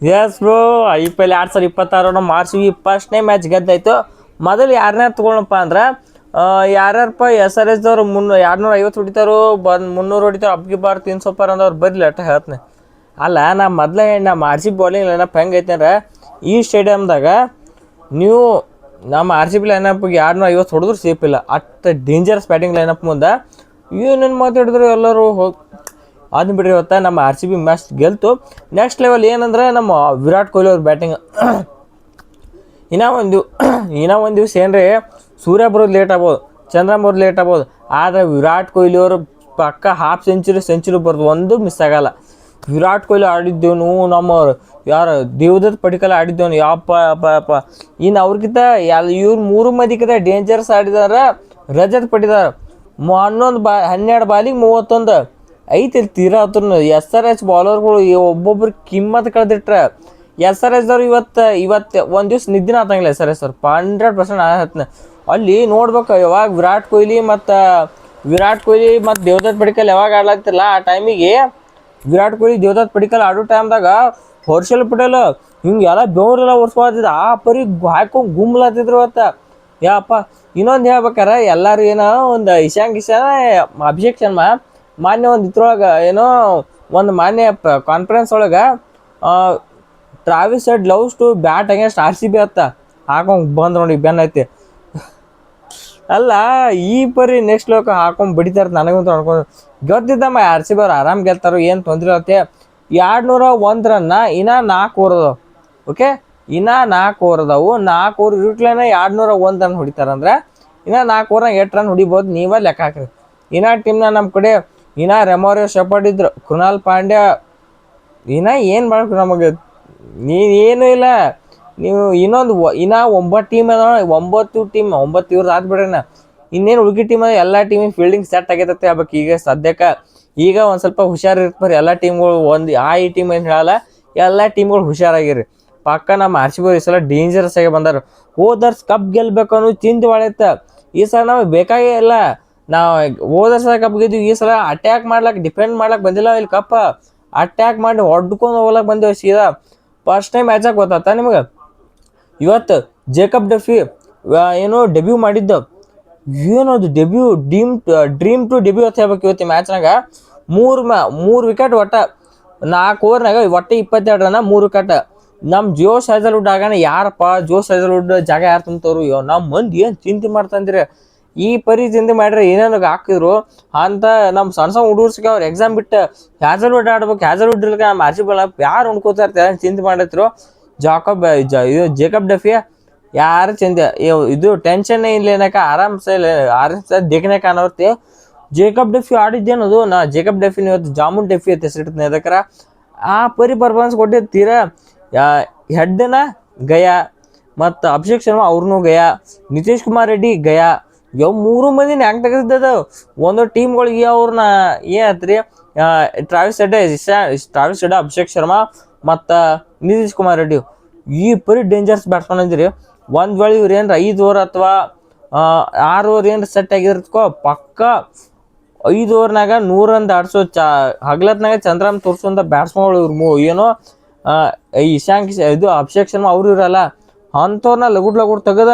S bro. IPL 2026 ನಮ್ಮ RCB ಫಸ್ಟ್ನೇ match ಗೆದ್ದಾಯ್ತು. ಮೊದಲು ಯಾರನ್ನ ತೊಗೊಳಪ್ಪ ಅಂದ್ರೆ ಯಾರ್ಯಾರಪ್ಪ SRH ದವ್ರು 250 ಹೊಡಿತಾರೋ 300 ಹೊಡಿತಾರೋ ಅಬ್ಗಿ ಬಾರ್ 300 ಪಾರ್ ಅಂದವ್ರು ಬರಲಿ ಅಟ್ಟ ಹೇಳ್ತೀನಿ. ಅಲ್ಲ ನಮ್ಮ RCB ಬೌಲಿಂಗ್ ಲೈನಪ್ ಹೆಂಗೈತೆ ಅಂದ್ರೆ ಈ ಸ್ಟೇಡಿಯಮ್ದಾಗ ನೀವು ನಮ್ಮ RCB ಲೈನಪ್ಗೆ 250 ಹೊಡೆದ್ರು ಸೇಫ್ ಇಲ್ಲ. ಅಷ್ಟು ಡೇಂಜರಸ್ ಬ್ಯಾಟಿಂಗ್ ಲೈನಪ್ ಮುಂದೆ ಏನೇನು ಮಾತಾಡಿದ್ರು ಎಲ್ಲರೂ ಅದನ್ನ ಬಿಡ್ರಿ. ಇವತ್ತು ನಮ್ಮ RCB ಮ್ಯಾಚ್ ಗೆಲ್ತು. ನೆಕ್ಸ್ಟ್ ಲೆವೆಲ್ ಏನಂದ್ರೆ ನಮ್ಮ ವಿರಾಟ್ ಕೊಹ್ಲಿ ಅವ್ರ ಬ್ಯಾಟಿಂಗ್. ಇನ್ನೂ ಒಂದು ದಿವಸ ಏನ್ರಿ ಸೂರ್ಯ ಬರೋದು ಲೇಟ್ ಆಗ್ಬೋದು, ಚಂದ್ರನ್ ಬರೋದು ಲೇಟ್ ಆಗ್ಬೋದು, ಆದರೆ ವಿರಾಟ್ ಕೊಹ್ಲಿ ಅವರು ಪಕ್ಕ ಹಾಫ್ ಸೆಂಚುರಿ ಬರ್ದು ಒಂದು ಮಿಸ್ ಆಗಲ್ಲ. ವಿರಾಟ್ ಕೊಹ್ಲಿ ಆಡಿದ್ದೇನು, ನಮ್ಮ ಯಾರು ದೇವದತ್ ಪಡಿಕಲ್ ಆಡಿದ್ದೇನು, ಯಪ್ಪ ಇನ್ನು ಅವ್ರಿಗಿಂತ ಇವ್ರು 3 ಮಂದಿಗಿಂತ ಡೇಂಜರ್ಸ್ ಆಡಿದಾರೆ ರಜತ್ ಪಡಿದಾರೆ. 12 ಬಾಲಿಗೆ 31 ಐತಿ ತೀರಾ ಹತ್ರ. SRH ಬಾಲರ್ಗಳು ಒಬ್ಬೊಬ್ರು ಕಿಮ್ಮತ್ ಕಳೆದಿಟ್ರೆ SRH ದವ್ರು ಇವತ್ತು ಒಂದು ದಿವ್ಸ ನಿದ್ದಿನ ಆತಂಗಿಲ್ಲ. SRH ಅವ್ರು 100% ಆತನ ಅಲ್ಲಿ ನೋಡ್ಬೇಕು. ಯಾವಾಗ ವಿರಾಟ್ ಕೊಹ್ಲಿ ಮತ್ತು ದೇವದತ್ ಪಡಿಕಲ್ ಯಾವಾಗ ಆಡ್ಲಾಗ್ತಿರಲ್ಲ ಆ ಟೈಮಿಗೆ ವಿರಾಟ್ ಕೊಹ್ಲಿ ದೇವದತ್ ಪಡಿಕಲ್ ಆಡೋ ಟೈಮ್ದಾಗ ಹರ್ಷಲ್ ಪಟೇಲ್ ಹಿಂಗೆ ಎಲ್ಲ ಬೆವರೆಲ್ಲ ಒರ್ಸ್ಕೊಳ್ತಿದ್ದ ಆ ಪರಿ ಹಾಕೊಂಡು ಗುಮ್ಲಾತಿದ್ರು ಇವತ್ತು. ಯಪ್ಪ ಇನ್ನೊಂದು ಹೇಳ್ಬೇಕಾರೆ ಎಲ್ಲರೂ ಏನೋ ಒಂದು ಇಶಾನ್ ಅಭಿಷೇಕ್ ಶರ್ಮಾ ಮಾನ್ಯ ಒಂದು ಇದ್ರೊಳಗೆ ಏನೋ ಒಂದು ಮಾನ್ಯ ಕಾನ್ಫರೆನ್ಸ್ ಒಳಗೆ Travis Head loves to bat against RCB ಅತ್ತ ಹಾಕೊಂಡು ಬಂದು ನೋಡಿ ಬೆನ್ ಐತಿ. ಅಲ್ಲ ಈ ಪರಿ ನೆಕ್ಸ್ಟ್ ಲೋಕ ಹಾಕೊಂಡು ಬಡಿತಾರೆ. ನನಗಂತೂ ಅನ್ಕೊಂಡು ಗೊತ್ತಿದ್ದಮ್ಮ RCB ಅವ್ರು ಆರಾಮ್ ಗೆಲ್ತಾರೋ ಏನು ತೊಂದರೆ ಆಗುತ್ತೆ. 201 ರನ್ನ ಇನ್ನೂ 4 ಓವರ್. ಓಕೆ, ಇನ್ನೂ 4 ಓವರ್ ಅದಾವು. 4 ಓವರ್ ಇರುಟ್ಲೇನೆ 201 ರನ್ ಹೊಡಿತಾರಂದ್ರೆ ಇನ್ನೂ 4 ಓವರ್ನಾಗ 8 ರನ್ ಹೊಡಿಬೋದು. ನೀವೇ ಲೆಕ್ಕ ಹಾಕ್ರಿ. ಇನ್ನೂ ಟೀಮ್ನ ನಮ್ಮ ಕಡೆ ಇನ್ನೂ ರೆಮೋರಿಯೋ ಶೆಪರ್ಡ್ ಇದ್ರು, ಕೃಣಾಲ್ ಪಾಂಡ್ಯ ಇನ್ನೂ ಏನು ಮಾಡಬೇಕು ನಮಗೆ ಏನೂ ಇಲ್ಲ. ನೀವು ಇನ್ನೂ 9 ಟೀಮ್ ಅದ, 9 ಟೀಮ್ 9 ಇವ್ರದ್ದು ಆದ್ಬಿಡ್ರಿ. ಇನ್ನೇನು ಉಳ್ಕಿ ಟೀಮ್ ಅದ ಎಲ್ಲ ಟೀಮಿಗೆ ಫೀಲ್ಡಿಂಗ್ ಸೆಟ್ ಆಗೈತೆ ಆಗ್ಬೇಕು. ಈಗ ಸದ್ಯಕ್ಕೆ ಒಂದು ಸ್ವಲ್ಪ ಹುಷಾರಿರ್ತಾರೆ ಎಲ್ಲ ಟೀಮ್ಗಳು. ಈ ಟೀಮ್ ಏನು ಹೇಳಲ್ಲ, ಎಲ್ಲ ಟೀಮ್ಗಳು ಹುಷಾರಾಗಿರಿ. ಪಕ್ಕ ನಮ್ಮ RCB ಈ ಸಲ ಡೇಂಜರಸ್ ಆಗಿ ಬಂದಾರ. ಹೋದರ್ಸ್ ಕಪ್ ಗೆಲ್ಬೇಕು ಅನ್ನೋ ಚಿಂತೆ ಒಳೈತೆ. ಈ ಸಲ ನಮಗೆ ಬೇಕಾಗೇ ಇಲ್ಲ. ನಾವು ಹೋದರ್ಸ ಕಪ್ ಗೆದ್ವಿ, ಈ ಸಲ ಅಟ್ಯಾಕ್ ಮಾಡ್ಲಕ್ಕೆ ಡಿಫೆಂಡ್ ಮಾಡ್ಲಕ್ಕೆ ಬಂದಿಲ್ಲ. ಇಲ್ಲಿ ಕಪ್ಪ ಅಟ್ಯಾಕ್ ಮಾಡಿ ಹೊಡ್ಕೊಂಡು ಹೋಗ್ಲಕ್ಕೆ ಬಂದೇವು ಸೀದಾ. ಫಸ್ಟ್ ಟೈಮ್ ಮ್ಯಾಚಾಗ ಗೊತ್ತಾತ ನಿಮಗೆ. ಇವತ್ತು ಜೇಕಬ್ ಡಫಿ ಏನೋ ಡೆಬ್ಯೂ ಮಾಡಿದ್ದು, ಏನದು ಡ್ರೀಮ್ ಟು ಡೆಬ್ಯೂ ಅಂತ ಹೇಳ್ಬೇಕು. ಇವತ್ತು ಮ್ಯಾಚ್ನಾಗ 3 ವಿಕೆಟ್ ಒಟ್ಟ 4 ಓವರ್ನಾಗ ಒಟ್ಟು 22 ರನ್ 3 ವಿಕೆಟ್. ನಮ್ಮ ಜೋಶ್ ಹ್ಯಾಸಲ್ವುಡ್ ಆಗೋಣ ಯಾರಪ್ಪ ಜೋಶ್ ಹ್ಯಾಸಲ್ವುಡ್ ಜಾಗ ಯಾರು ತುಂಬ್ತವ್ರು? ನಮ್ಮ ಮಂದಿ ಏನು ಚಿಂತೆ ಮಾಡ್ತಂದಿರಿ. ಈ ಪರಿ ಚಿಂತೆ ಮಾಡ್ರೆ ಏನೇನು ಹಾಕಿದ್ರು ಅಂತ ನಮ್ಮ ಸಣ್ಣ ಹುಡುಗರ್ಸಿಗೆ ಅವ್ರು ಎಕ್ಸಾಮ್ ಬಿಟ್ಟು ಹ್ಯಾಸಲ್ವುಡ್ ಆಡ್ಬೇಕು, ಹ್ಯಾಸಲ್ವುಡ್ ಇರ್ಲಿಕ್ಕೆ ನಮ್ಮ RCB ಯಾರು ಉಣ್ಕೋತಾ ಇರ್ತಾರೆ ಚಿಂತೆ ಮಾಡಿದ್ರು. ಜೇಕಬ್ ಡಫಿ ಯಾರು ಚಿಂತೆ ಇದು ಟೆನ್ಷನ್ ಇಲ್ಲ ಏನಕ್ಕ ಆರಾಮ್ಸೆ ದೇಖನೆ ಕಾಣೋರ್ತಿ. ಜೇಕಬ್ ಡಫಿ ಆಡಿದ್ದೇನದು ಜೇಕಬ್ ಡಫಿನ ಇವತ್ತು ಜಾಮೂನ್ ಡಫಿ ಅಂತ ಹೆಸರಿಡ್ತೀನಿ. ಅದಕ್ಕೆ ಆ ಪರಿ ಪರ್ಫಾರ್ಮೆನ್ಸ್ ಕೊಟ್ಟಿರ್ತೀರ. ಹೆಡ್ನ ಗಯಾ ಮತ್ತು ಅಭಿಷೇಕ್ ಶರ್ಮಾ ಅವ್ರನ್ನೂ ಗಯಾ, ನಿತೀಶ್ ಕುಮಾರ್ ರೆಡ್ಡಿ ಗಯಾ. 3 ಮಂದಿನ ಹೆಂಗೆ ತೆಗೆದಿದ್ದದು ಒಂದು ಟೀಮ್ಗಳಿಗೆ. ಅವ್ರನ್ನ ಏನತ್ರಿ ಟ್ರಾವಿಸ್ ಹೆಡ್, ಅಭಿಷೇಕ್ ಶರ್ಮಾ ಮತ್ತು ನಿತೀಶ್ ಕುಮಾರ್ ರೆಡ್ಡಿ ಈ ಪರಿ ಡೇಂಜರ್ಸ್ ಬ್ಯಾಟ್ಸ್ಮನ್ ಅಂದಿರಿ. ಒಂದು ವೇಳೆ ಇವ್ರು ಏನ್ರ 5 ಓವರ್ ಅಥವಾ 6 ಓವರ್ ಏನ್ರ ಸೆಟ್ ಆಗಿರತ್ಕೋ ಪಕ್ಕ 5 ಓವರ್ನಾಗ 100 ರನ್ ದಾಡ್ಸೋ ಹಗ್ಲತ್ನಾಗ ಚಂದ್ರನ್ ತೋರಿಸೋಂಥ ಬ್ಯಾಟ್ಸ್ಮನ್ಗಳು ಇವ್ರು. ಏನೋ ಇದು ಅಭಿಷೇಕ್ ಶರ್ಮಾ ಅವ್ರು ಇರಲ್ಲ ಅಂಥವ್ರನ್ನ ಲಗುಡ್ ತೆಗೆದ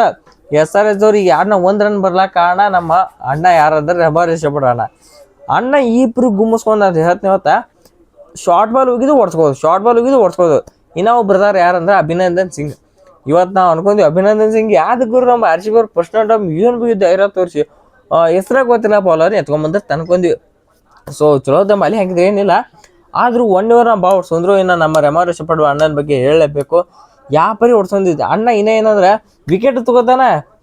SRH ಅವ್ರಿಗೆ 1 ರನ್ ಬರ್ಲಾಕ ಕಾರಣ ನಮ್ಮ ಅಣ್ಣ ಯಾರಾದ್ರೆ ರೆಬಾರಿ ಶೆಪರ್ಡ್ ಅಣ್ಣ ಈ ಪರಿ ಗುಮ್ಮಿಸ್ಕೊಂಡು ಅಂತ ಹೇಳ್ತೀನಿ. ಇವತ್ತ ಶಾರ್ಟ್ ಬಾಲ್ ಹೋಗಿದ್ದು ಓಡಿಸ್ಬೋದು. ಇನ್ನೂ ಬ್ರದರ್ ಯಾರಂದ್ರೆ ಅಭಿನಂದನ್ ಸಿಂಗ್. ಇವತ್ತು ನಾವು ಅನ್ಕೊಂಡ್ವಿ ಅಭಿನಂದನ್ ಸಿಂಗ್ ಯಾವ್ದು ಗುರು ನಮ್ಮ RCB ಅವ್ರು ಫಸ್ಟ್ ಟೈಮ್ ಏನು ಬಿ ಧೈರ್ಯ ತೋರಿಸಿ ಹೆಸ್ರಾಗ ಗೊತ್ತಿಲ್ಲ ಬೌಲರ್ ಎತ್ಕೊಂಬಂದ್ರೆ ತನ್ಕೊಂಡ್ವಿ. ಸೊ ಚಲೋದ ಮಲಿ ಹಾಕಿದ್ರೆ ಏನಿಲ್ಲ. ಆದರೂ 1 ಓವರ್ ನಾವು ಓಡಿಸಂದ್ರು. ಇನ್ನು ನಮ್ಮ ರೆಮಾರಿ ಶೆಪರ್ಡ್ ಅಣ್ಣನ ಬಗ್ಗೆ ಹೇಳಲೇಬೇಕು. ಯಾವ ಪರಿ ಓಡಿಸೊಂದಿದ್ದೆ ಅಣ್ಣ. ಏನಂದ್ರೆ ವಿಕೆಟ್ ತಗೋತಾನ,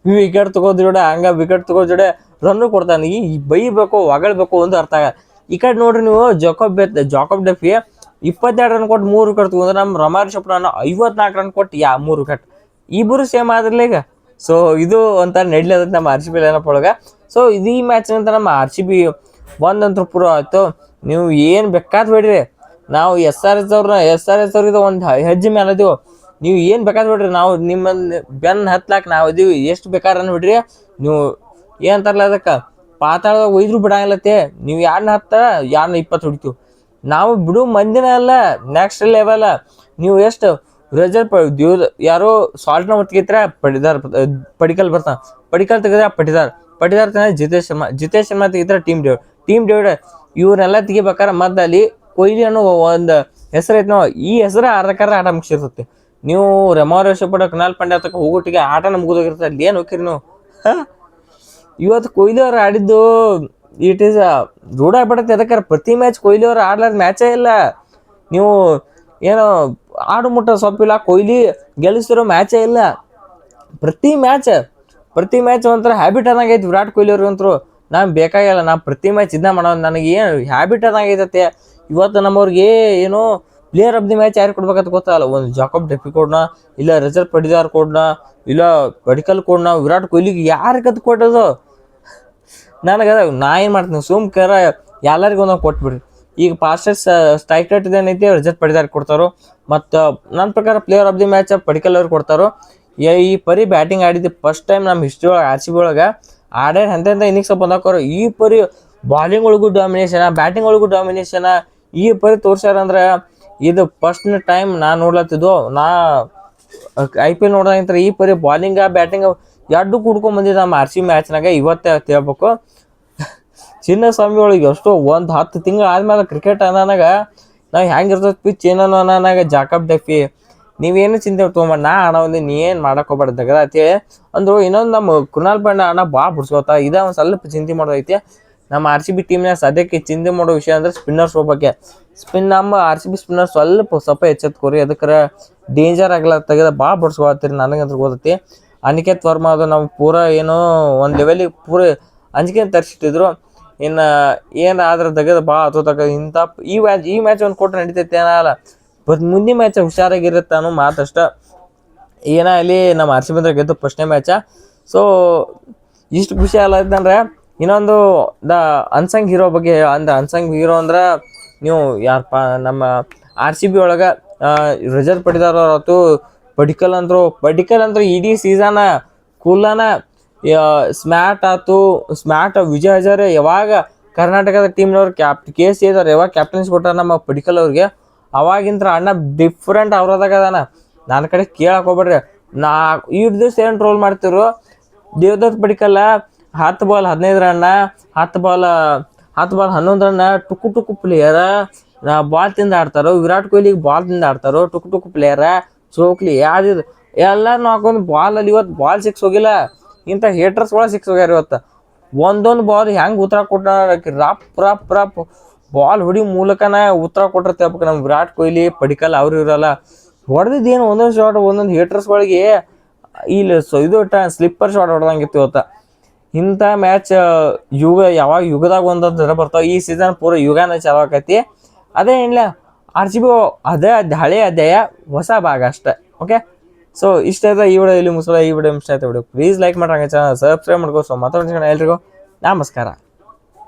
ವಿಕೆಟ್ ತಗೋದ್ ಹಂಗೆ ವಿಕೆಟ್ ತಗೋದ್ ರನ್ನು ಕೊಡ್ತಾನೆ. ಈ ಬೈಬೇಕು ಹೊಗಳ್ಬೇಕು ಒಂದು ಅರ್ಥ ಆಗ. ಈ ಕಡೆ ನೋಡ್ರಿ ನೀವು ಜಾಕಬ್ ಡಫಿ 22 ರನ್ ಕೊಟ್ಟು 3 ವಿಕೆಟ್ ತಗೊಂಡ್ರೆ ನಮ್ಮ ರೆಮಾರಿ ಶೆಪರ್ಡ್ ಅಣ್ಣ 54 ರನ್ ಕೊಟ್ಟು 3 ವಿಕೆಟ್. ಇಬ್ಬರು ಸೇಮ್ ಆದ್ರಲ್ಲ ಈಗ. ಸೊ ಇದು ಒಂಥರ ನಡಿಲದ ನಮ್ಮ RCB ಲೈನಪ್ ಒಳಗೆ. ಸೊ ಇದು ಈ ಮ್ಯಾಚ್ನಂತ ನಮ್ಮ RCB ಒಂದಂತೂ ಪೂರ ಆಯ್ತು. ನೀವು ಏನು ಬೇಕಾದ್ ಬೇಡ್ರಿ, ನಾವು SRH ಅವ್ರಿಗೆ ಒಂದು ಹೆಜ್ಜೆ ಮೇಲೆ ಅದೀವಿ. ನೀವು ಏನು ಬೇಕಾದ್ ಬಿಡ್ರಿ, ನಾವು ನಿಮ್ಮನ್ನು ಬೆನ್ನು ಹತ್ಲಾಕ ನಾವು ಇದೀವಿ. ಎಷ್ಟು ಬೇಕಾದ್ರೆ ಬಿಡ್ರಿ. ನೀವು ಏನಂತಾರಲ್ಲ ಅದಕ್ಕೆ ಪಾತಾಳದಾಗ ಒಯ್ದ್ರು ಬಿಡಂಗಿಲ್ಲತ್ತೆ. ನೀವು 2 10 2 20 ಹೊಡಿತೀವಿ. ನಾವು ಬಿಡು ಮಂದಿನ ಅಲ್ಲ, ನೆಕ್ಸ್ಟ್ ಲೆವೆಲ್. ನೀವು ಎಷ್ಟು ರಿಸಲ್ಟ್ ಯಾರೋ ಸಾಲ್ಟ್ನ ಹೊತ್ತಿಗಿತ್ರ ಪಡಿಕಲ್ ಬರ್ತಾನ, ಪಡಿಕಲ್ ತೆಗೆದ್ರೆ ಪಟಿದಾರ್ ಜಿತೇಶ್ ಶರ್ಮಾ ತೆಗಿದ್ರೆ ಟೀಮ್ ಡೇವಿಡ್ ಇವ್ರನ್ನೆಲ್ಲ ತೆಗಿಬೇಕಾರೆ ಮತ್ತೆ ಅಲ್ಲಿ ಕೊಹ್ಲಿ ಅನ್ನೋ ಒಂದು ಹೆಸರು ಐತೆ ನಾವು, ಈ ಹೆಸರು ಅರ್ಧಕ್ಕಾರ ಆಟ ಮುಗಿಸಿರ್ತೈತಿ. ನೀವು ರೆಮಾರೇಶ ಪಡ ಕೃಣಾಲ್ ಪಾಂಡ್ಯ ತಕ್ಕ ಹೋಗೋಟಿಗೆ ಆಟನ ಮುಗಿದೋಗಿರ್ತದೆ, ಅಲ್ಲಿ ಏನು ಹೋಗಿರಿ ನೀವು. ಇವತ್ತು ಕೊಹ್ಲಿ ಅವ್ರು ಆಡಿದ್ದು ಇಟ್ ಈಸ್ ರೂಢ ಆಗ್ಬಿಡತ್ತೆ. ಅದಕ್ಕೆ ಪ್ರತಿ ಮ್ಯಾಚ್ ಕೊಹ್ಲಿ ಅವ್ರು ಆಡ್ಲಾರ್ದ ಮ್ಯಾಚೇ ಇಲ್ಲ. ನೀವು ಏನೋ ಆಡು ಮುಟ್ಟ ಸೊಪ್ಪಿಲ್ಲ, ಕೊಹ್ಲಿ ಗೆಲ್ಲಿಸ್ತಿರೋ ಮ್ಯಾಚೇ ಇಲ್ಲ. ಪ್ರತಿ ಮ್ಯಾಚ್ ಒಂಥರ ಹ್ಯಾಬಿಟ್ ಅನ್ನಂಗೈತಿ ವಿರಾಟ್ ಕೊಹ್ಲಿ ಅವ್ರಿಗಂತರು. ನಾನು ಬೇಕಾಗಿಲ್ಲ, ನಾ ಪ್ರತಿ ಮ್ಯಾಚ್ ಇದನ್ನ ಮಾಡೋದು, ನನಗೆ ಏನು ಹ್ಯಾಬಿಟ್ ಅನ್ನಂಗೈತತೆ. ಇವತ್ತು ನಮ್ಮವ್ರಿಗೆ ಏನೋ ಪ್ಲೇಯರ್ ಆಫ್ ದಿ ಮ್ಯಾಚ್ ಯಾರು ಕೊಡ್ಬೇಕಂತ ಗೊತ್ತಾಗಲ್ಲ. ಒಂದು ಜಾಕಬ್ ಡೆಫಿ ಕೊಡ್ನ, ಇಲ್ಲ ರಜತ್ ಪಟಿದಾರ್ ಕೊಡ್ನ, ಇಲ್ಲ ಪಡಿಕಲ್ ಕೊಡ್ನ, ವಿರಾಟ್ ಕೊಹ್ಲಿಗೆ ಯಾರು ಕತ್ ಕೊಟ್ಟದು ನನಗೆ. ನಾ ಏನು ಮಾಡ್ತೀನಿ, ಸುಮ್ಕರ ಎಲ್ಲರಿಗೂ ಒಂದೊಂದು ಕೊಟ್ಬಿಡ್ರಿ. ಈಗ ಫಾಸ್ಟೆಸ್ಟ್ ಸ್ಟ್ರೈಕ್ ರೇಟ್ ಏನೈತಿ ರಜತ್ ಪಟಿದಾರ್ ಕೊಡ್ತಾರೋ, ಮತ್ತು ನನ್ನ ಪ್ರಕಾರ player of the match Padikkal ಅವ್ರು ಕೊಡ್ತಾರೋ. ಈ ಪರಿ ಬ್ಯಾಟಿಂಗ್ ಆಡಿದ್ದು ಫಸ್ಟ್ ಟೈಮ್ ನಮ್ಮ ಹಿಸ್ಟ್ರಿ ಒಳಗೆ RCB ಒಳಗೆ ಆಡ್ಯಾರ. ಎಂತೆಂಥ ಇನ್ನಿಂಗ್ಸ್ ಬಂದಾಕೋರು. ಈ ಪರಿ ಬಾಲಿಂಗ್ ಒಳಗೂ ಡಾಮಿನೇಷನ, ಬ್ಯಾಟಿಂಗ್ ಒಳಗೂ ಡಾಮಿನೇಷನ ಈ ಪರಿ ತೋರ್ಸ್ಯಾರಂದ್ರೆ ಇದು ಫಸ್ಟ್ ಟೈಮ್ ನಾನು ನೋಡ್ಲತ್ತಿದ್ದು. ನಾ IPL ನೋಡೋದಂತ ಈ ಪರಿ ಬಾಲಿಂಗ ಬ್ಯಾಟಿಂಗ್ ಎರಡು ಕುಡ್ಕೊಂಡ್ ಬಂದಿದ್ದ ನಮ್ಮ RCB ಮ್ಯಾಚ್ನಾಗ. ಇವತ್ತೇ ಹೇಳ್ಬೇಕು, ಚಿನ್ನಸ್ವಾಮಿ ಒಳಗೆ ಎಷ್ಟೋ 10 ತಿಂಗಳು ಆದ್ಮೇಲೆ ಕ್ರಿಕೆಟ್ ಅನ್ನೋನಾಗ ನಾವು ಹೆಂಗಿರ್ತದೆ ಪಿಚ್ ಏನೋ ಅನ್ನೋನಾಗ ಜಾಕಬ್ ಡೆಫಿ ನೀವೇನು ಚಿಂತೆ ತೊಗೊಂಬ, ನಾ ಆಡೋದು ನೀ ಏನು ಮಾಡಕ್ಕೆ ಹೋಗ್ಬಾರ್ದು ತೆಗದ ಅಂತೇಳಿ ಅಂದರು. ಇನ್ನೊಂದು ನಮ್ಮ ಕೃಣಾಲ್ ಪಾಂಡ್ಯ ಅಣ್ಣ ಭಾಳ ಬಿಡ್ಸ್ಕೊತ ಇದ ಒಂದು ಸ್ವಲ್ಪ ಚಿಂತೆ ಮಾಡೋದೈತಿ. ನಮ್ಮ RCB ಟೀಮ್ನಾಗ ಸದ್ಯಕ್ಕೆ ಚಿಂತೆ ಮಾಡೋ ವಿಷಯ ಅಂದ್ರೆ ಸ್ಪಿನ್ನರ್ಸ್ ಹೋಗ್ಬೇಕೆ. ನಮ್ಮ RCB ಸ್ಪಿನ್ನರ್ ಸ್ವಲ್ಪ ಎಚ್ಚೆತ್ಕೋರಿ, ಅದಕ್ಕೆ ಡೇಂಜರ್ ಆಗಲ್ಲ ತೆಗೆದ ಭಾಳ ಬಿಡ್ಸ್ಕೊಳ್ತೀರಿ. ನನಗಂತ ಗೊತ್ತೈತಿ. ಅನಿಕೇತ್ ವರ್ಮಾ ಅದು ನಾವು ಪೂರ ಏನೋ ಒಂದು ಲೆವೆಲಿಗೆ ಪೂರ ಅಂಜಿಕೆ ತರಿಸಿಟ್ಟಿದ್ರು. ಇನ್ನು ಏನಾದ್ರೆ ತೆಗೆದು ಭಾಳ ಇಂಥ ಈ ಮ್ಯಾಚ್ ಒಂದು ಕೊಟ್ಟರೆ ನಡೀತೈತೆ ಏನಲ್ಲ, ಬಟ್ ಮುಂದಿನ ಮ್ಯಾಚ್ ಹುಷಾರಾಗಿರುತ್ತೆ ಅನ್ನೋ ಮಾತಷ್ಟ. ಏನ ಅಲ್ಲಿ ನಮ್ಮ RCB ಬಂದ್ರೆ ಗೆದ್ದು ಫಸ್ಟ್ನೇ ಮ್ಯಾಚ. ಸೊ ಇಷ್ಟು ಖುಷಿ ಅಲ್ಲಂದ್ರೆ ಇನ್ನೊಂದು ಅನ್ಸಂಗ್ ಹೀರೋ ಬಗ್ಗೆ ಅನ್ಸಂಗ್ ಹೀರೋ ಅಂದ್ರೆ ನೀವು ಯಾರಪ್ಪ, ನಮ್ಮ RCB ಒಳಗೆ ರಜತ್ ಪಟಿದಾರ್ ಅವ್ರತು, ಪಡಿಕಲ್ ಅಂದ್ರು ಇಡೀ ಸೀಸನ ಕೂಲನ ಸ್ಮ್ಯಾಟ್ ವಿಜಯ್ ಹಜಾರೆ ಯಾವಾಗ ಕರ್ನಾಟಕದ ಟೀಮ್ನವ್ರು KC ಇದ್ದವ್ರು ಯಾವಾಗ ಕ್ಯಾಪ್ಟನ್ಸಿ ಕೊಟ್ಟಾರ ನಮ್ಮ ಪಡಿಕಲ್ ಅವ್ರಿಗೆ, ಅವಾಗಿಂತ ಅಣ್ಣ ಡಿಫ್ರೆಂಟ್ ಅವ್ರದಾಗ ಅದಾನ. ನನ್ನ ಕಡೆ ಕೇಳಕ್ಕೆ ಹೋಗ್ಬೇಡ್ರಿ. ನಾ ದಿವಸ ಏನು ಟ್ರೋಲ್ ಮಾಡ್ತಿರು, ದೇವದತ್ ಪಡಿಕಲ್ಲ 10 ಬಾಲ್ 15 ರನ್ನ, 10 ಬಾಲ್ 11 ರನ್ನ, ಟುಕು ಪ್ಲೇಯರ ಬಾಲ್ ತಿಂದು ಆಡ್ತಾರೋ. ವಿರಾಟ್ ಕೊಹ್ಲಿಗೆ ಬಾಲ್ ತಿಂದು ಆಡ್ತಾರೋ, ಟುಕು ಪ್ಲೇಯರ ಚೋಕ್ಲಿ ಯಾವ್ದಿದ್ರು ಎಲ್ಲರೂ ಹಾಕೊಂಡು ಬಾಲಲ್ಲಿ. ಇವತ್ತು ಬಾಲ್ ಸಿಕ್ಸ್ ಹೋಗಿಲ್ಲ, ಇಂಥ ಹೇಟರ್ಸ್ ಒಳಗೆ ಸಿಕ್ಸ್ ಹೋಗ್ಯಾರ ಇವತ್ತು. ಒಂದೊಂದು ಬಾಲ್ ಹೆಂಗೆ ಉತ್ತರ ಕೊಟ್ಟ ರಪ್ ಬಾಲ್ ಹೊಡಿ ಮೂಲಕನ ಉತ್ತರ ಕೊಟ್ಟಿರ್ತೇವೆ ನಮ್ಮ ವಿರಾಟ್ ಕೊಹ್ಲಿ ಪಡಿಕಲ್ ಅವ್ರು ಇರಲ್ಲ. ಹೊಡೆದಿದ್ದೇನು ಒಂದೊಂದು ಶಾಟ್ ಒಂದೊಂದು ಹೇಟರ್ಸ್ಗಳಿಗೆ ಇಲ್ಲಿ ಇದು ಸ್ಲಿಪ್ಪರ್ ಶಾಟ್ ಹೊಡೆದಂಗಿತ್ತು ಇವತ್ತು. ಇಂಥ ಮ್ಯಾಚ್ ಯಾವಾಗ ಯುಗದಾಗ ಒಂದೊಂದು ಥರ ಬರ್ತಾವೆ. ಈ ಸೀಸನ್ ಪೂರ ಯುಗನೇ ಚಾಲು ಆಕೈತಿ. ಅದೇ ಏನಿಲ್ಲ RCB ಅದೇ ಹಳೆ ಅಧ್ಯಾಯ ಹೊಸ ಭಾಗ ಅಷ್ಟೇ. ಓಕೆ, ಸೊ ಇಷ್ಟ ಆಯ್ತಾ ಈ ವಿಡಿಯೋ ಇಲ್ಲಿ ಮುಗಿಸಲ್ಲ. ಈ ವಿಡಿಯೋ ಇಷ್ಟ ಆಯ್ತು ಪ್ಲೀಸ್ ಲೈಕ್ ಮಾಡ್ರಂಗೆ ಚಾನಲ್ ಸಬ್ಸ್ಕ್ರೈಬ್ ಮಾಡ್ಕೋ. ಸೊ ಮಾತಾಡ್ತೀನಿ ಎಲ್ರಿಗೂ ನಮಸ್ಕಾರ.